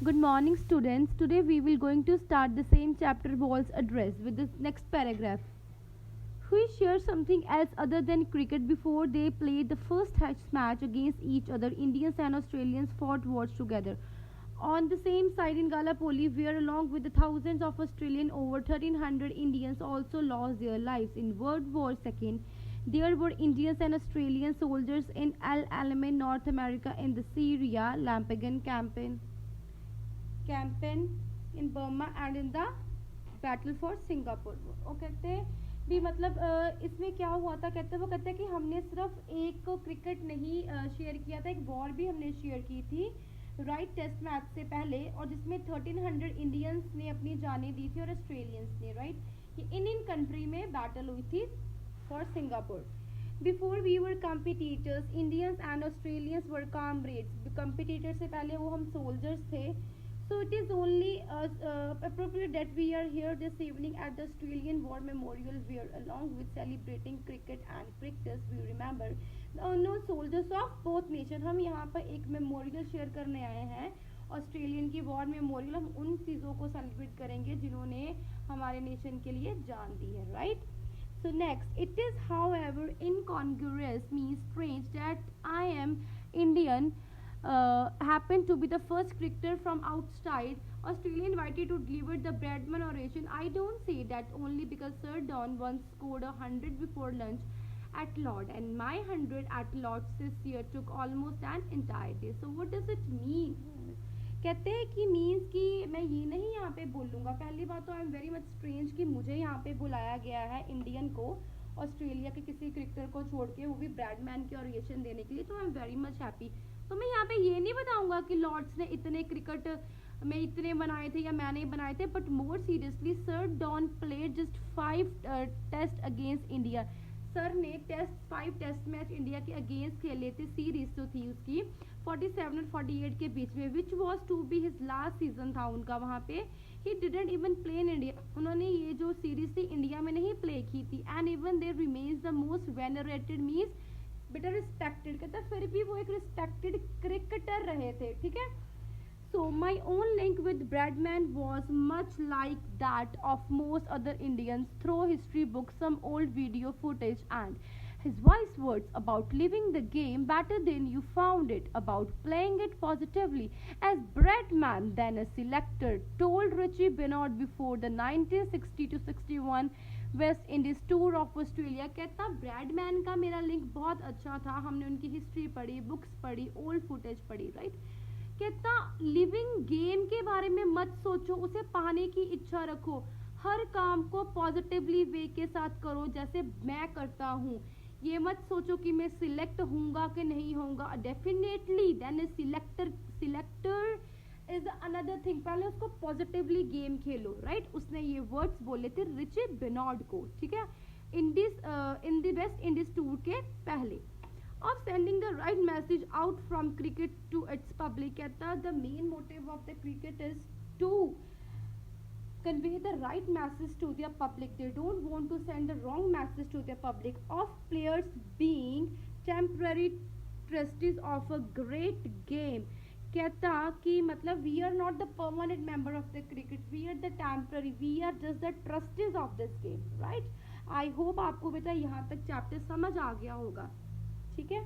Good morning, students. Today we will going to start the same chapter Ball's address with this next paragraph. We share something else other than cricket. Before they played the first test match against each other, Indians and Australians fought wars together. On the same side in Gallipoli, where along with the thousands of Australian, over 1300 Indians also lost their lives in World War II. There were Indians and Australian soldiers in Al Alamein, North America, in the Syria Lampegan campaign in Burma and in the battle for Singapore. वो कहते हैं भी मतलब इसमें क्या हुआ था, कहते हैं वो कहते हैं कि हमने सिर्फ एक क्रिकेट नहीं शेयर किया था, एक वॉर भी हमने शेयर की थी राइट टेस्ट मैच से पहले, और जिसमें 1300 इंडियंस ने अपनी जानें दी थी और ऑस्ट्रेलियंस ने, राइट। ये इन कंट्री में बैटल हुई थी for Singapore. Before we were competitors Indians and Australians were comrades. Competitor से पहले वो हम सोल्जर्स थे। So it is only appropriate that we are here this evening at the Australian War Memorial, where along with celebrating cricket and cricketers we remember the unknown soldiers of both nations। हम यहाँ पर एक memorial share करने आए हैं, Australian की war memorial. हम उन चीज़ों को सेलिब्रेट करेंगे जिन्होंने हमारे नेशन के लिए जान दी है, right. So next, it is however incongruous, means strange, that I am Indian happened to be the first cricketer from outside Australia invited to deliver the Bradman oration. I don't say that only because Sir Don once scored 100 before lunch at Lord, and my 100 at Lord's this year took almost an entire day. So what does it mean? कहते हैं कि means कि मैं ये नहीं यहाँ पे बोलूँगा। पहली बात तो I am very much strange कि मुझे यहाँ पे बुलाया गया है इंडियन को ऑस्ट्रेलिया के किसी क्रिकेटर को छोड़ के, वो भी ब्रैडमैन की ओरेशन देने के लिए। तो I am very much happy. तो मैं यहाँ पे ये नहीं बताऊंगा कि लॉर्ड्स ने इतने क्रिकेट में इतने बनाए थे या मैंने बनाए थे, but more seriously sir Don played just 5 test against India. Sir ने 5 टेस्ट मैच इंडिया के अगेंस्ट खेले थे। सीरीज तो थी उसकी 47 और 48 के बीच में, which was to be his last season था उनका वहाँ पे। He didn't even play in India. उन्होंने ये जो सीरीज थी इंडिया में नहीं प्ले की थी। And even there remains the most venerated, means बेटा रिस्पेक्टेड, कहता फिर भी वो एक रिस्पेक्टेड क्रिकेटर रहे थे, ठीक है। So my own link with Bradman was much like that of most other Indians through history books, some old video footage and his wise words about living the game better than you found it, about playing it positively, as Bradman, then a selector, told Richie Bennard before the 1960-61 waste Indies tour of Australia. कहता Bradman का मेरा link बहुत अच्छा था, हमने उनकी history पढ़ी, books पढ़ी, ओल्ड फुटेज पढ़ी, राइट। कहता लिविंग गेम के बारे में मत सोचो, उसे पाने की इच्छा रखो, हर काम को पॉजिटिवली वे के साथ करो जैसे मैं करता हूँ। ये मत सोचो कि मैं सिलेक्ट होऊंगा कि नहीं होऊंगा। Definitely then selector is another thing. पहले उसको पॉजिटिवली गेम खेलो, राइट। उसने ये वर्ड्स बोले थे रिची बेनार्ड को, ठीक है, in the West Indies tour के पहले। Of sending the right message out from cricket to its public. कहता the main motive of the cricket is to convey the right message to their public. They don't want to send the wrong message to their public of players being temporary trustees of a great game। कहता कि मतलब we are not the permanent member of the cricket, we are the temporary, we are just the trustees of this game, right। I hope आपको बेटा यहाँ तक chapter समझ आ गया होगा, ठीक है।